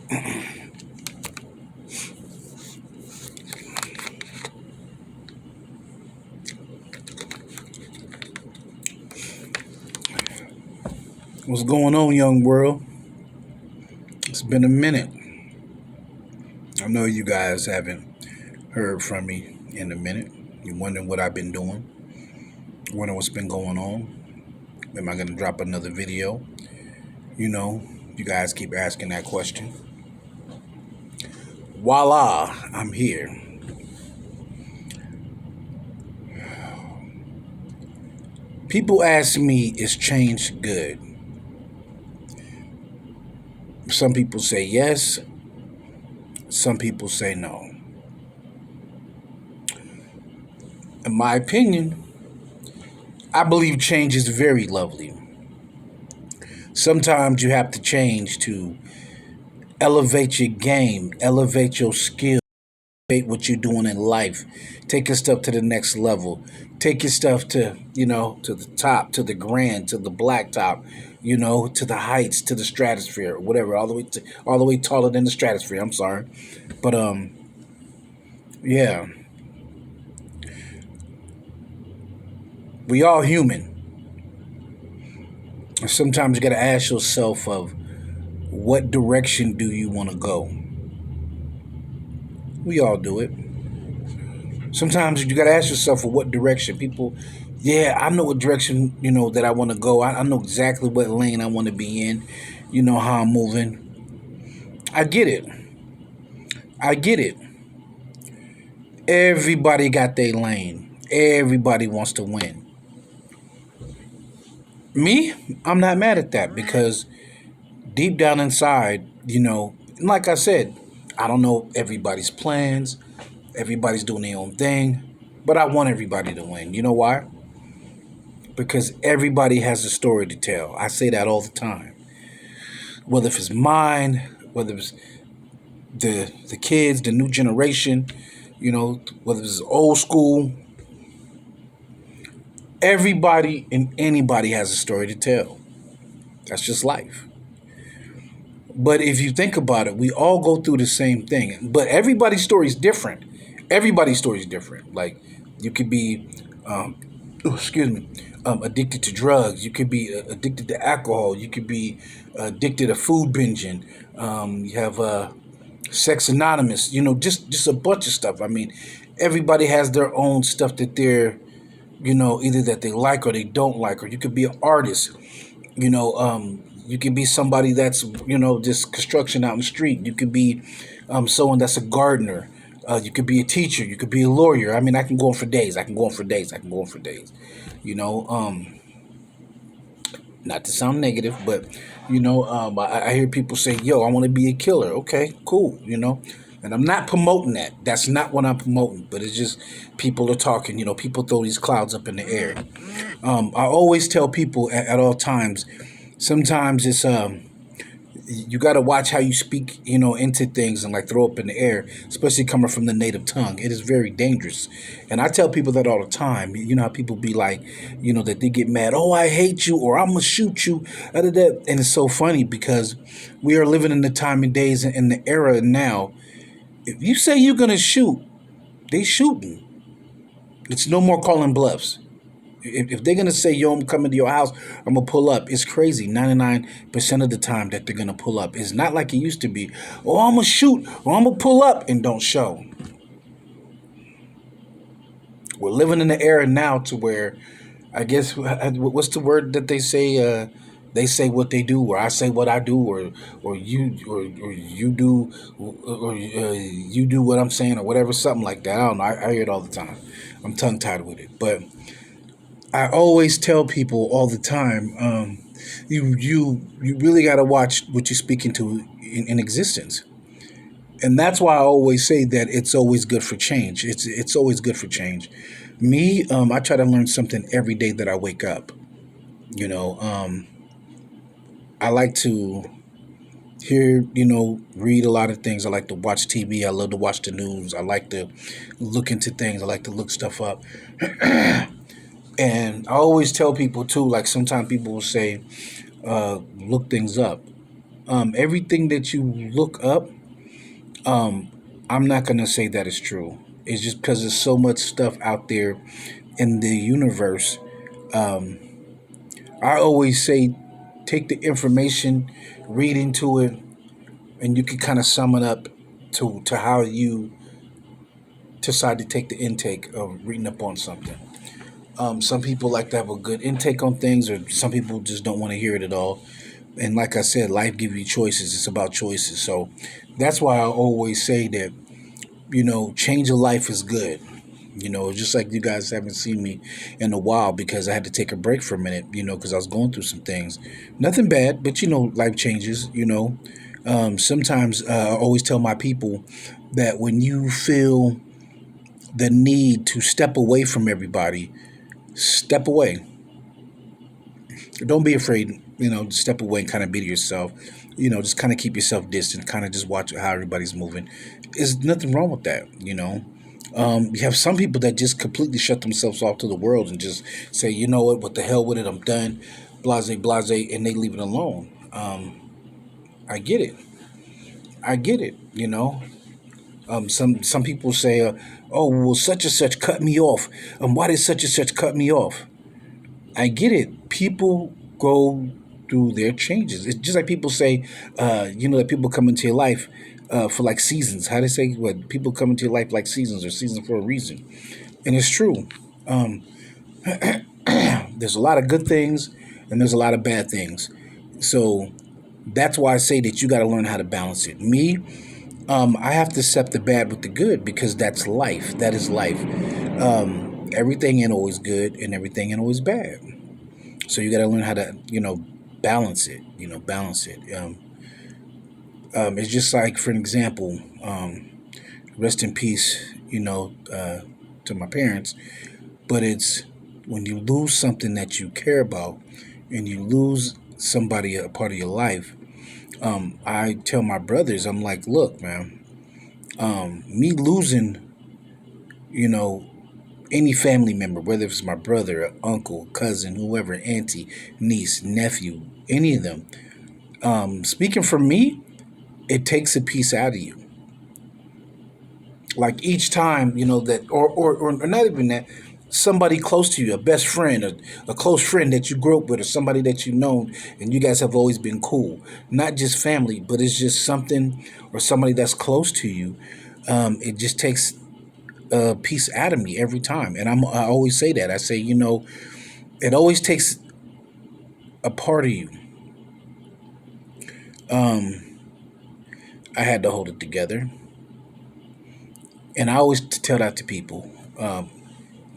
What's going on, young world? It's been a minute. I know you guys haven't heard from me in a minute. You're wondering what I've been doing, wondering what's been going on. Am I going to drop another video? You know, you guys keep asking that question. Voila, I'm here. People ask me, is change good? Some people say yes, some people say no. In my opinion, I believe change is very lovely. Sometimes you have to change to elevate your game, elevate your skill, elevate what you're doing in life, take your stuff to the next level, take your stuff to, to the top, to the grand, to the blacktop, to the heights, to the stratosphere, whatever, all the way taller than the stratosphere. I'm sorry, but yeah, we all human. Sometimes you got to ask yourself of what direction do you want to go. We all do it. Sometimes you got to ask yourself for what direction. People, yeah, I know what direction, that I want to go. I know exactly what lane I want to be in. You know how I'm moving. I get it. I get it. Everybody got their lane. Everybody wants to win. Me, I'm not mad at that because deep down inside, like I said, I don't know everybody's plans. Everybody's doing their own thing. But I want everybody to win. You know why? Because everybody has a story to tell. I say that all the time. Whether if it's mine, whether it's the kids, the new generation, whether it's old school, everybody and anybody has a story to tell. That's just life. But if you think about it, we all go through the same thing. But everybody's story is different. Everybody's story is different. Like you could be, addicted to drugs. You could be addicted to alcohol. You could be addicted to food binging. You have sex anonymous. Just a bunch of stuff. I mean, everybody has their own stuff that they're, either that they like or they don't like. Or you could be an artist. You can be somebody that's, just construction out in the street. You could be someone that's a gardener. You could be a teacher. You could be a lawyer. I mean, I can go on for days. I can go on for days. I can go on for days. You know, not to sound negative, but, I hear people say, yo, I want to be a killer. Okay, cool. And I'm not promoting that. That's not what I'm promoting. But it's just people are talking. People throw these clouds up in the air. I always tell people at all times, sometimes it's you got to watch how you speak, into things and like throw up in the air, especially coming from the native tongue. It is very dangerous. And I tell people that all the time. You know how people be like, that they get mad. Oh, I hate you, or I'm going to shoot you. And it's so funny because we are living in the time and days in the era now. If you say you're going to shoot, they shooting. It's no more calling bluffs. If they're going to say, yo, I'm coming to your house, I'm going to pull up, it's crazy. 99% of the time that they're going to pull up. It's not like it used to be, oh, I'm going to shoot or I'm going to pull up and don't show. We're living in the era now to where, I guess, what's the word that they say? They say what they do, or I say what I do, or you do, or you do what I'm saying, or whatever, something like that. I don't know. I hear it all the time. I'm tongue tied with it, but I always tell people all the time, you really got to watch what you're speaking to in existence, and that's why I always say that it's always good for change. It's always good for change. Me, I try to learn something every day that I wake up. You know, I like to hear, read a lot of things. I like to watch TV. I love to watch the news. I like to look into things. I like to look stuff up. And I always tell people too, like sometimes people will say, look things up. Everything that you look up, um, I'm not gonna say that is true. It's just because there's so much stuff out there in the universe. Um, I always say, take the information, read into it, and you can kind of sum it up to how you decide to take the intake of reading up on something. Some people like to have a good intake on things, or some people just don't want to hear it at all. And like I said, life gives you choices. It's about choices. So that's why I always say that, change of life is good. Just like you guys haven't seen me in a while because I had to take a break for a minute, because I was going through some things. Nothing bad, but life changes. Sometimes I always tell my people that when you feel the need to step away from everybody, step away. Don't be afraid, to step away and kind of be to yourself. Just kind of keep yourself distant, kind of just watch how everybody's moving. There's nothing wrong with that. You have some people that just completely shut themselves off to the world and just say, you know what the hell with it, I'm done, blase, blase, and they leave it alone. I get it. I get it. Some people say, oh, well, such and such cut me off. Why did such and such cut me off? I get it. People go through their changes. It's just like people say, that people come into your life for like seasons. How they say what people come into your life like seasons or seasons for a reason, and it's true. Um, there's a lot of good things and there's a lot of bad things. So that's why I say that you got to learn how to balance it. Me, I have to accept the bad with the good because that's life. That is life. Everything ain't always good and everything ain't always bad. So you got to learn how to, balance it. Balance it. It's just like, for an example, rest in peace, to my parents. But it's when you lose something that you care about, and you lose somebody a part of your life. I tell my brothers, I'm like, look, man, me losing, you know, any family member, whether it's my brother, uncle, cousin, whoever, auntie, niece, nephew, any of them. Speaking for me, it takes a piece out of you. Like each time, that, or not even that, somebody close to you, a best friend, a close friend that you grew up with, or somebody that you known, and you guys have always been cool. Not just family, but it's just something or somebody that's close to you. It just takes a piece out of me every time, and I always say that. I say, it always takes a part of you. Um, I had to hold it together, and I always tell that to people.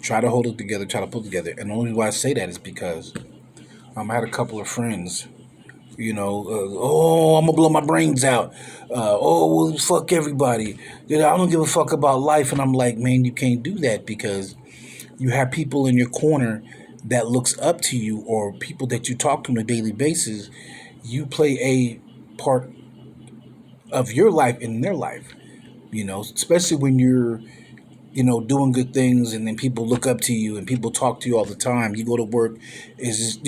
Try to hold it together, try to pull it together. And the only reason why I say that is because I had a couple of friends, oh, I'm gonna blow my brains out. Oh, well, fuck everybody. I don't give a fuck about life. And I'm like, man, you can't do that because you have people in your corner that looks up to you or people that you talk to on a daily basis. You play a part of your life in their life, especially when you're doing good things and then people look up to you and people talk to you all the time. You go to work, is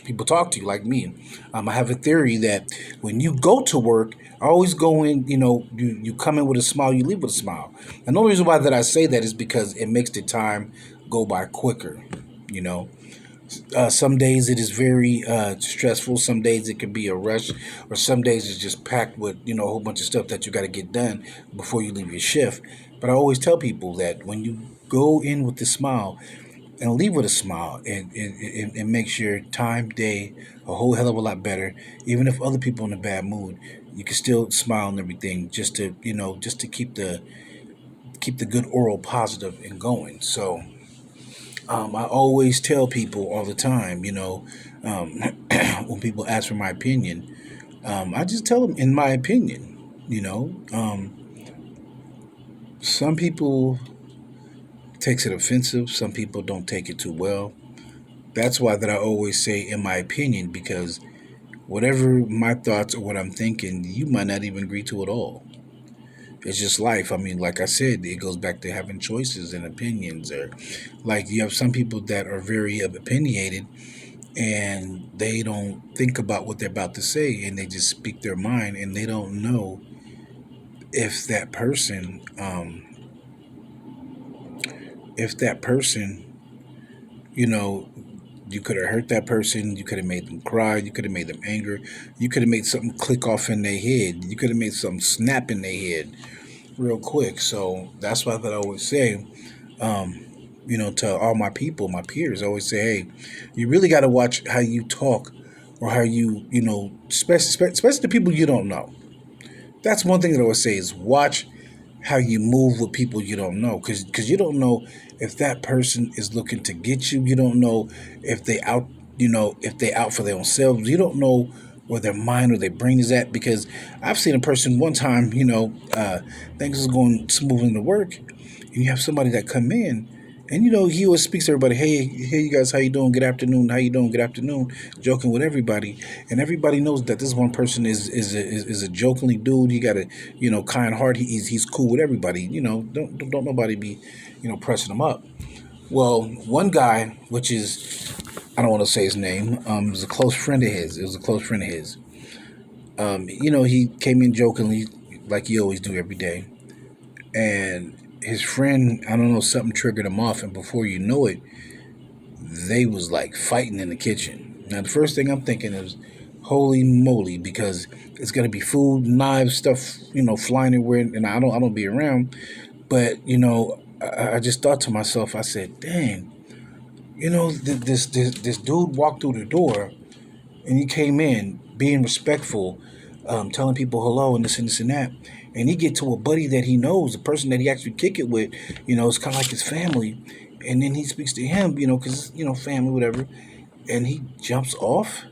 people talk to you like me. I have a theory that when you go to work, I always go in, you come in with a smile, you leave with a smile. And the only reason why that I say that is because it makes the time go by quicker, you know. Some days it is very stressful. Some days it can be a rush, or some days it's just packed with a whole bunch of stuff that you got to get done before you leave your shift. But I always tell people that when you go in with a smile and leave with a smile, it makes your time, day a whole hell of a lot better. Even if other people in a bad mood, you can still smile and everything, just to keep the good oral positive and going. So I always tell people all the time, um, when people ask for my opinion, I just tell them in my opinion. Some people takes it offensive. Some people don't take it too well. That's why that I always say in my opinion because whatever my thoughts or what I'm thinking, you might not even agree to at all. It's just life. I mean, like I said, it goes back to having choices and opinions. Or like you have some people that are very opinionated, and they don't think about what they're about to say, and they just speak their mind, and they don't know if that person, you know, you could have hurt that person, you could have made them cry, you could have made them angry, you could have made something click off in their head, you could have made something snap in their head real quick. So that's why I always say, um, to all my people, my peers, I always say, hey, you really got to watch how you talk, or how you, especially the people you don't know. That's one thing that I always say is watch how you move with people you don't know, because you don't know if that person is looking to get you. You don't know if they out for their own selves. You don't know where their mind or their brain is at, because I've seen a person one time, things is going smoothly to work, and you have somebody that come in, and he always speaks to everybody. Hey, you guys, how you doing? Good afternoon. How you doing? Good afternoon. Joking with everybody, and everybody knows that this one person is a jokingly dude. He got a kind heart. He's cool with everybody. Don't nobody be pressing him up. Well, one guy, which is, I don't want to say his name, was a close friend of his. It was a close friend of his. He came in jokingly, like he always do every day, and his friend, I don't know, something triggered him off, and before you know it, they was like fighting in the kitchen. Now the first thing I'm thinking is, holy moly, because it's gonna be food, knives, stuff, flying everywhere, and I don't be around. But I just thought to myself, I said, dang, this dude walked through the door, and he came in being respectful, telling people hello and this and this and that. And he get to a buddy that he knows, the person that he actually kick it with, it's kind of like his family. And then he speaks to him, because family, whatever. And he jumps off.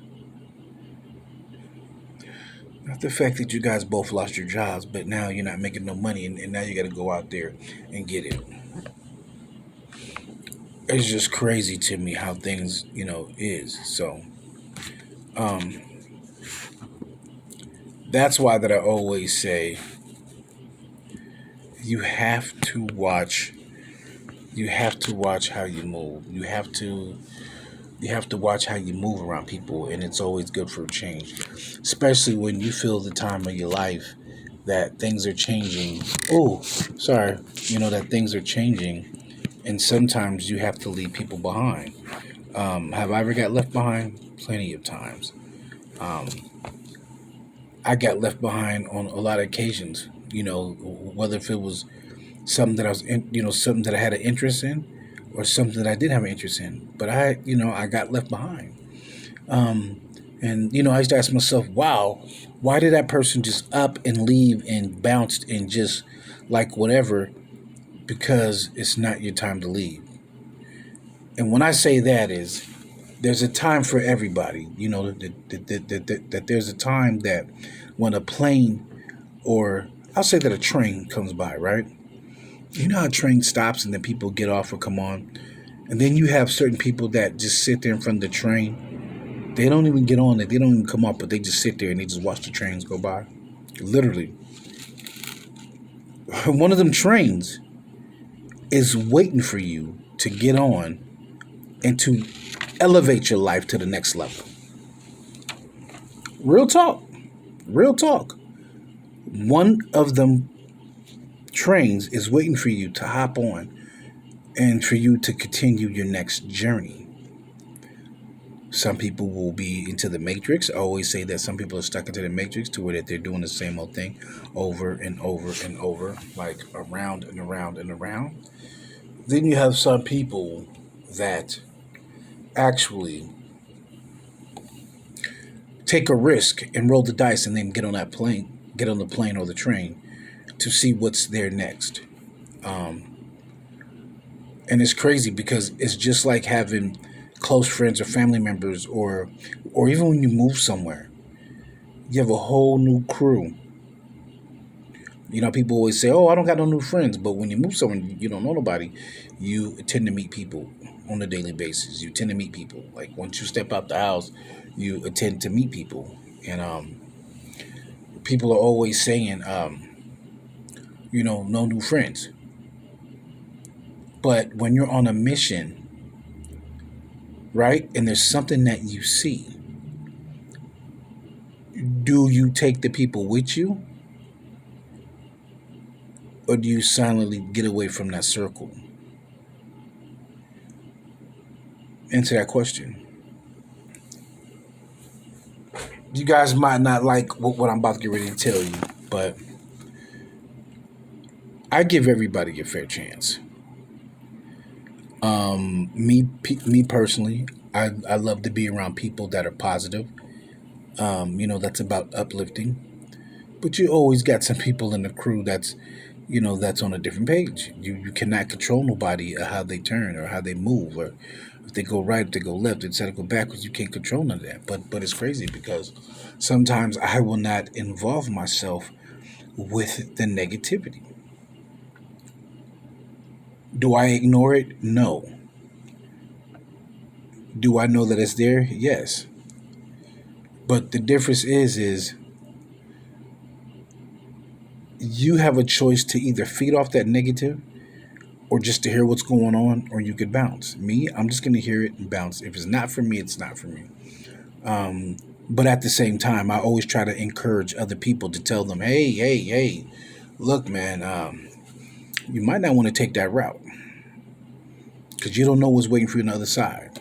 Not the fact that you guys both lost your jobs, but now you're not making no money, and now you got to go out there and get it. It's just crazy to me how things, is. So, um, that's why that I always say you have to watch how you move. You have to watch how you move around people, and it's always good for a change, especially when you feel the time of your life that things are changing. Oh, sorry, that things are changing, and sometimes you have to leave people behind. Have I ever got left behind? Plenty of times. Um, I got left behind on a lot of occasions. Whether if it was something that something that I had an interest in, or something that I did have an interest in. But I got left behind. Um, and I used to ask myself, wow, why did that person just up and leave and bounced and just like whatever? Because it's not your time to leave. And when I say that is, there's a time for everybody. That there's a time that when a plane, or I'll say that a train comes by, right? You know how a train stops and then people get off or come on? And then you have certain people that just sit there in front of the train. They don't even get on it. They don't even come up, but they just sit there and they just watch the trains go by. Literally. One of them trains is waiting for you to get on and to elevate your life to the next level. Real talk. Real talk. One of them trains is waiting for you to hop on and for you to continue your next journey. Some people will be into the matrix. I always say that some people are stuck into the matrix to where that they're doing the same old thing over and over and over, like around and around and around. Then you have some people that actually take a risk and roll the dice and then get on the plane or the train to see what's there next. Um, and it's crazy because it's just like having close friends or family members, or even when you move somewhere, you have a whole new crew. People always say, "Oh, I don't got no new friends," but when you move somewhere, you don't know nobody. You tend to meet people on a daily basis. You tend to meet people. Like once you step out the house, you tend to meet people, and people are always saying, no new friends. But when you're on a mission, right? And there's something that you see. Do you take the people with you, or do you silently get away from that circle? Answer that question. You guys might not like what I'm about to get ready to tell you, but I give everybody a fair chance. Me personally, I love to be around people that are positive. That's about uplifting. But you always got some people in the crew that's on a different page. You cannot control nobody or how they turn or how they move or if they go right, if they go left, instead of go backwards. You can't control none of that. But it's crazy because sometimes I will not involve myself with the negativity. Do I ignore it? No. Do I know that it's there? Yes. But the difference is you have a choice to either feed off that negative or just to hear what's going on, or you could bounce. Me, I'm just going to hear it and bounce. If it's not for me, it's not for me. Um, but at the same time, I always try to encourage other people to tell them, hey, hey, hey, look, man, you might not want to take that route because you don't know what's waiting for you on the other side.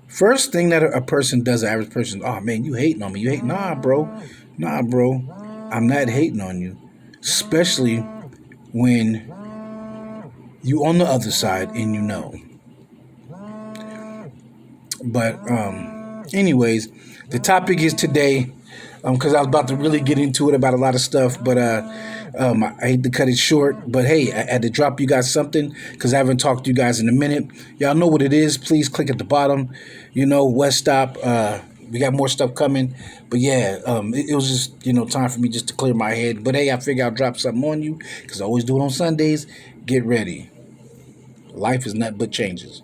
First thing that a person does, an average person, oh man, you hating on me. You hate, nah, bro. I'm not hating on you, especially when you on the other side and you know. But anyways, the topic is today because I was about to really get into it about a lot of stuff, but I hate to cut it short. But hey, I had to drop you guys something because I haven't talked to you guys in a minute. Y'all know what it is. Please click at the bottom. West Stop. We got more stuff coming, but yeah, it was just time for me just to clear my head. But hey, I figure I'll drop something on you because I always do it on Sundays. Get ready. Life is nothing but changes.